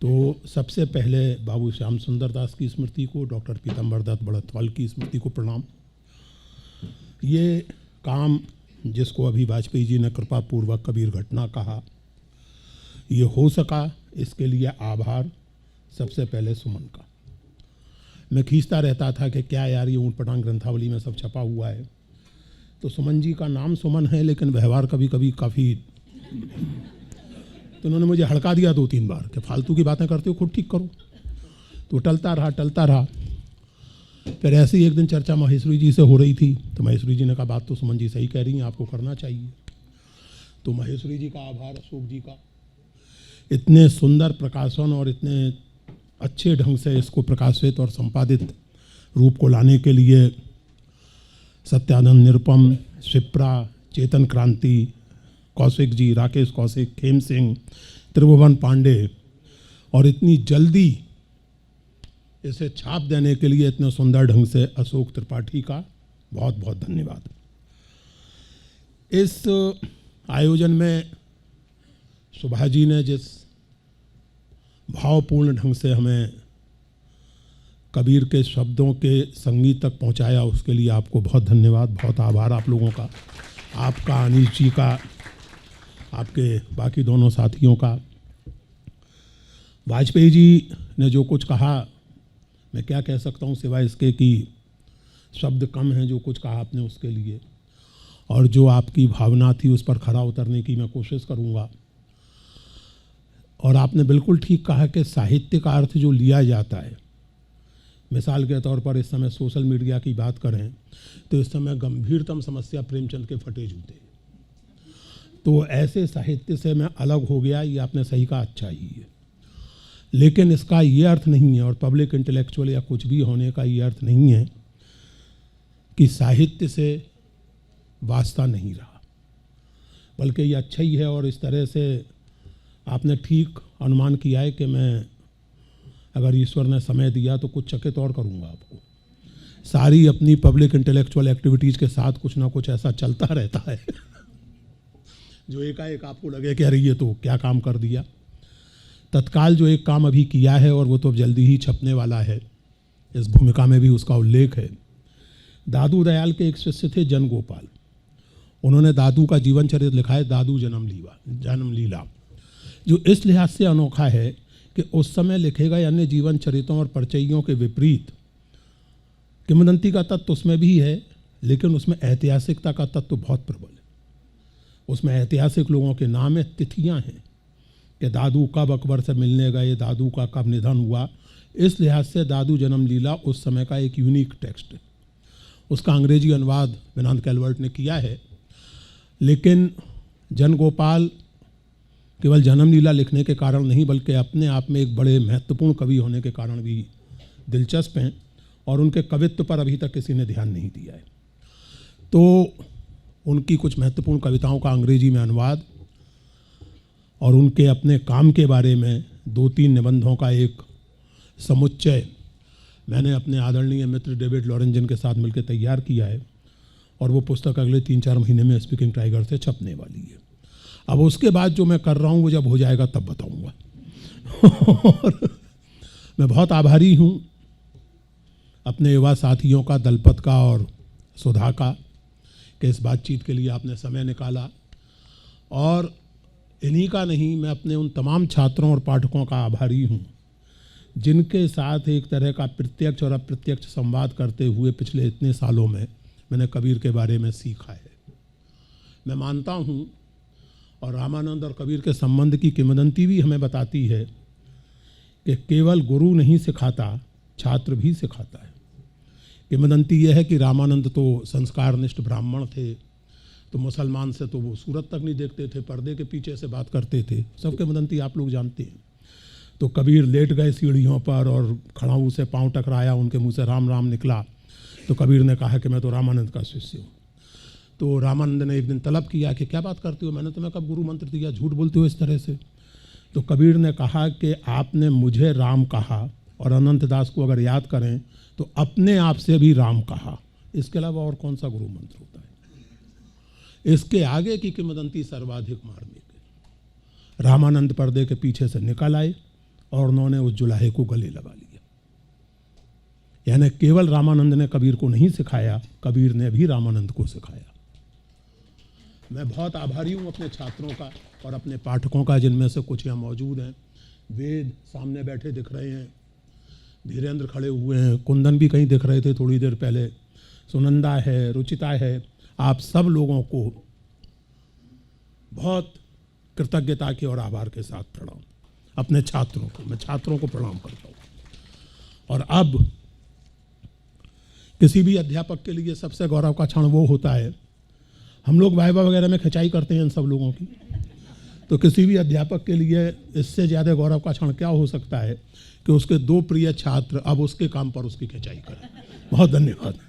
तो सबसे पहले बाबू श्याम सुंदर दास की स्मृति को, डॉक्टर पीताम्बर दत्त बड़थवाल की स्मृति को प्रणाम। ये काम जिसको अभी वाजपेयी जी ने कृपापूर्वक कबीर घटना कहा, ये हो सका, इसके लिए आभार सबसे पहले सुमन का। मैं खींचता रहता था कि क्या यार ये ऊँट पटांग ग्रंथावली में सब छपा हुआ है, तो सुमन जी का नाम सुमन है लेकिन व्यवहार कभी कभी काफ़ी, तो उन्होंने मुझे हड़का दिया 2-3 बार कि फालतू की बातें करते हो, खुद ठीक करो। तो टलता रहा। फिर ऐसे ही एक दिन चर्चा महेश्वरी जी से हो रही थी, तो महेश्वरी जी ने कहा बात तो सुमन जी सही कह रही हैं, आपको करना चाहिए। तो महेश्वरी जी का आभार, अशोक जी का, इतने सुंदर प्रकाशन और इतने अच्छे ढंग से इसको प्रकाशित और संपादित रूप को लाने के लिए सत्यानंद, निरुपम, शिप्रा, चेतन क्रांति, कौशिक जी, राकेश कौशिक, खेम सिंह, त्रिभुवन पांडे, और इतनी जल्दी इसे छाप देने के लिए इतने सुंदर ढंग से अशोक त्रिपाठी का बहुत बहुत धन्यवाद। इस आयोजन में सुभा जी ने जिस भावपूर्ण ढंग से हमें कबीर के शब्दों के संगीत तक पहुंचाया, उसके लिए आपको बहुत धन्यवाद, बहुत आभार आप लोगों का, आपका, अनिल जी का, आपके बाकी दोनों साथियों का। वाजपेयी जी ने जो कुछ कहा, मैं क्या कह सकता हूँ सिवाय इसके कि शब्द कम हैं जो कुछ कहा आपने उसके लिए, और जो आपकी भावना थी उस पर खरा उतरने की मैं कोशिश करूँगा। और आपने बिल्कुल ठीक कहा कि साहित्य का अर्थ जो लिया जाता है, मिसाल के तौर पर इस समय सोशल मीडिया की बात करें तो इस समय गंभीरतम समस्या प्रेमचंद के फटे जूते, तो ऐसे साहित्य से मैं अलग हो गया, ये आपने सही कहा, अच्छा ही है। लेकिन इसका ये अर्थ नहीं है, और पब्लिक इंटेलेक्चुअल या कुछ भी होने का ये अर्थ नहीं है कि साहित्य से वास्ता नहीं रहा, बल्कि ये अच्छा ही है। और इस तरह से आपने ठीक अनुमान किया है कि मैं, अगर ईश्वर ने समय दिया तो कुछ चकित और करूँगा आपको। सारी अपनी पब्लिक इंटेलेक्चुअल एक्टिविटीज़ के साथ कुछ ना कुछ ऐसा चलता रहता है जो एकाएक आपको लगे कि अरे ये तो क्या काम कर दिया। तत्काल जो एक काम अभी किया है, और वो तो जल्दी ही छपने वाला है, इस भूमिका में भी उसका उल्लेख है। दादू दयाल के एक शिष्य थे जन गोपाल, उन्होंने दादू का जीवन चरित्र लिखा है, दादू जन्म लीला, जो इस लिहाज से अनोखा है कि उस समय लिखे गए अन्य जीवन चरित्रों और परिचयों के विपरीत किंवदंती का तत्व उसमें भी है, लेकिन उसमें ऐतिहासिकता का तत्व बहुत प्रबल है। उसमें ऐतिहासिक लोगों के नाम है, तिथियाँ हैं कि दादू कब अकबर से मिलने गए, दादू का कब निधन हुआ। इस लिहाज से दादू जन्म लीला उस समय का एक यूनिक टेक्स्ट है। उसका अंग्रेजी अनुवाद वेदांत कैलवर्ट ने किया है, लेकिन जन गोपाल केवल जन्म लीला लिखने के कारण नहीं, बल्कि अपने आप में एक बड़े महत्वपूर्ण कवि होने के कारण भी दिलचस्प हैं, और उनके कवित्व पर अभी तक किसी ने ध्यान नहीं दिया है। तो उनकी कुछ महत्वपूर्ण कविताओं का अंग्रेजी में अनुवाद और उनके अपने काम के बारे में 2-3 निबंधों का एक समुच्चय मैंने अपने आदरणीय मित्र डेविड लॉरेंजन के साथ मिलकर तैयार किया है, और वो पुस्तक अगले 3-4 महीने में स्पीकिंग टाइगर से छपने वाली है। अब उसके बाद जो मैं कर रहा हूँ वो जब हो जाएगा तब बताऊँगा और मैं बहुत आभारी हूँ अपने युवा साथियों का, दलपत का और सुधा का, कि इस बातचीत के लिए आपने समय निकाला। और इन्हीं का नहीं, मैं अपने उन तमाम छात्रों और पाठकों का आभारी हूँ जिनके साथ एक तरह का प्रत्यक्ष और अप्रत्यक्ष संवाद करते हुए पिछले इतने सालों में मैंने कबीर के बारे में सीखा है। मैं मानता हूँ, और रामानंद और कबीर के संबंध की किंवदंती भी हमें बताती है कि केवल गुरु नहीं सिखाता, छात्र भी सिखाता है। किंवदंती यह है कि रामानंद तो संस्कारनिष्ठ ब्राह्मण थे, तो मुसलमान से तो वो सूरत तक नहीं देखते थे, पर्दे के पीछे से बात करते थे, सब किंवदंती आप लोग जानते हैं। तो कबीर लेट गए सीढ़ियों पर और खड़ाऊ से पांव टकराया, उनके मुंह से राम राम निकला, तो कबीर ने कहा कि मैं तो रामानंद का शिष्य हूँ। तो रामानंद ने एक दिन तलब किया कि क्या बात करते हो, मैंने तुम्हें कब गुरु मंत्र दिया, झूठ बोलते हो इस तरह से। तो कबीर ने कहा कि आपने मुझे राम कहा, और अनंत दास को अगर याद करें तो अपने आप से भी राम कहा, इसके अलावा और कौन सा गुरु मंत्र होता है। इसके आगे की किंवदंती सर्वाधिक मार्मिक है। रामानंद पर्दे के पीछे से निकल आए और उन्होंने उस जुलाहे को गले लगा लिया। यानी केवल रामानंद ने कबीर को नहीं सिखाया, कबीर ने भी रामानंद को सिखाया। मैं बहुत आभारी हूँ अपने छात्रों का और अपने पाठकों का, जिनमें से कुछ यहाँ मौजूद हैं। वेद सामने बैठे दिख रहे हैं, धीरेन्द्र खड़े हुए हैं, कुंदन भी कहीं दिख रहे थे थोड़ी देर पहले, सुनंदा है, रुचिता है। आप सब लोगों को बहुत कृतज्ञता के और आभार के साथ प्रणाम। अपने छात्रों को, मैं छात्रों को प्रणाम करता हूँ। और अब किसी भी अध्यापक के लिए सबसे गौरव का क्षण वो होता है, हम लोग वाइवा वगैरह में खिंचाई करते हैं इन सब लोगों की, तो किसी भी अध्यापक के लिए इससे ज़्यादा गौरव का क्षण क्या हो सकता है कि उसके 2 प्रिय छात्र अब उसके काम पर उसकी खिंचाई करें। बहुत धन्यवाद।